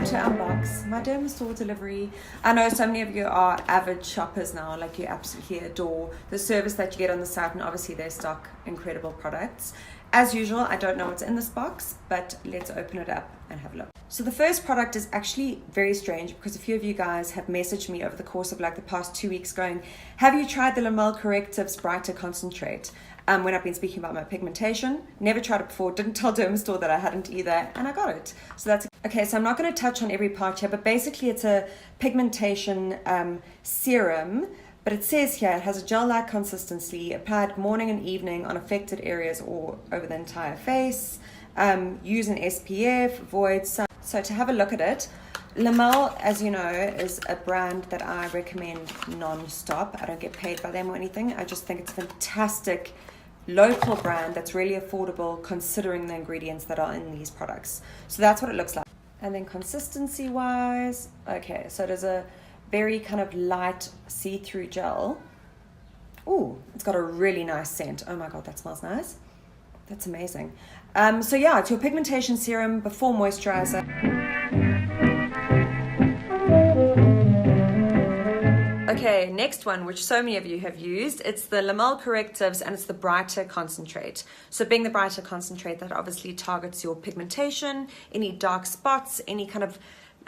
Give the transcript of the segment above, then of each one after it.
to unbox my Dermastore delivery. I know so many of you are avid shoppers now, like you absolutely adore the service that you get on the site, and obviously they stock incredible products. As usual, I don't know what's in this box, but let's open it up and have a look. So the first product is actually very strange because a few of you guys have messaged me over the course of like the past 2 weeks going, have you tried the Lamelle Correctives Brighter Concentrate? When I've been speaking about my pigmentation. Never tried it before, didn't tell Dermastore that I hadn't either, and I got it. So that's okay. So I'm not going to touch on every part here, but basically it's a pigmentation serum. But it says here it has a gel-like consistency, applied morning and evening on affected areas or over the entire face. Use an SPF, avoid sun. So to have a look at it, Lamelle, as you know, is a brand that I recommend non-stop. I don't get paid by them or anything. I just think it's a fantastic local brand that's really affordable considering the ingredients that are in these products. So that's what it looks like. And then consistency wise, okay, so it is a very kind of light see-through gel. Ooh, it's got a really nice scent. Oh my God, that smells nice. That's amazing. So yeah, it's your pigmentation serum before moisturizer. Okay, next one, which so many of you have used, it's the Lamelle Correctives and it's the Brighter Concentrate. So being the Brighter Concentrate, that obviously targets your pigmentation, any dark spots, any kind of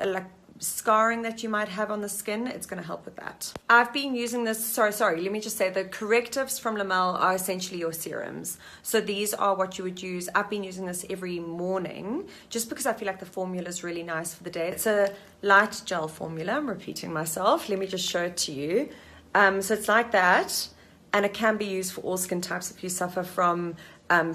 like scarring that you might have on the skin, it's going to help with that. I've been using this, sorry, let me just say the correctives from Lamelle are essentially your serums. So these are what you would use. I've been using this every morning just because I feel like the formula is really nice for the day. It's a light gel formula, I'm repeating myself. Let me just show it to you. So it's like that, and it can be used for all skin types if you suffer from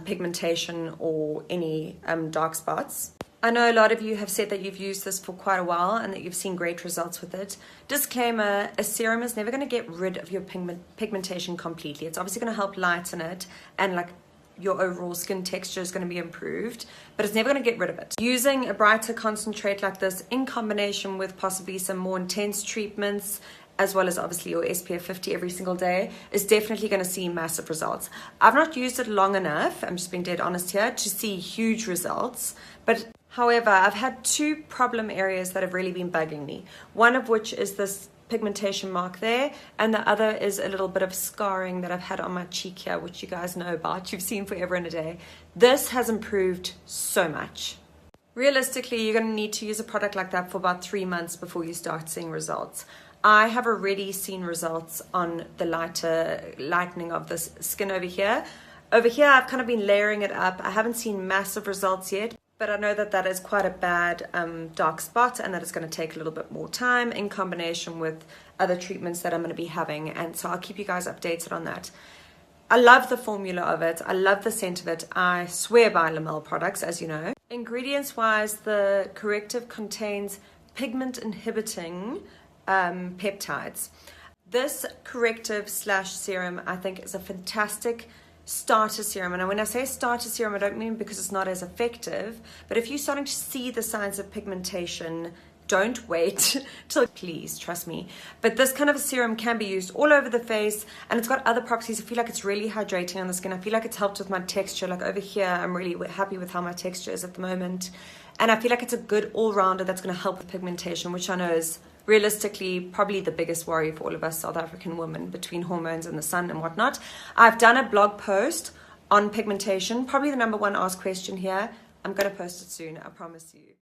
pigmentation or any dark spots. I know a lot of you have said that you've used this for quite a while and that you've seen great results with it. Disclaimer, a serum is never going to get rid of your pigmentation completely. It's obviously going to help lighten it and like your overall skin texture is going to be improved, but it's never going to get rid of it. Using a brighter concentrate like this in combination with possibly some more intense treatments, as well as obviously your SPF 50 every single day, is definitely going to see massive results. I've not used it long enough, I'm just being dead honest here, to see huge results, but however, I've had two problem areas that have really been bugging me. One of which is this pigmentation mark there, and the other is a little bit of scarring that I've had on my cheek here, which you guys know about. You've seen forever and a day. This has improved so much. Realistically, you're going to need to use a product like that for about 3 months before you start seeing results. I have already seen results on the lightening of this skin over here. Over here, I've kind of been layering it up. I haven't seen massive results yet, but I know that that is quite a bad dark spot and that it's going to take a little bit more time in combination with other treatments that I'm going to be having. And so I'll keep you guys updated on that. I love the formula of it. I love the scent of it. I swear by Lamelle products, as you know. Ingredients wise, the corrective contains pigment inhibiting peptides. This corrective / serum I think is a fantastic starter serum, and when I say starter serum, I don't mean because it's not as effective, but if you're starting to see the signs of pigmentation, don't wait till, please trust me. But this kind of a serum can be used all over the face, and it's got other properties. I feel like it's really hydrating on the skin. I feel like it's helped with my texture. Like over here, I'm really happy with how my texture is at the moment, and I feel like it's a good all-rounder that's going to help with pigmentation, which I know is realistically probably the biggest worry for all of us South African women between hormones and the sun and whatnot. I've done a blog post on pigmentation, probably the #1 asked question here. I'm going to post it soon, I promise you.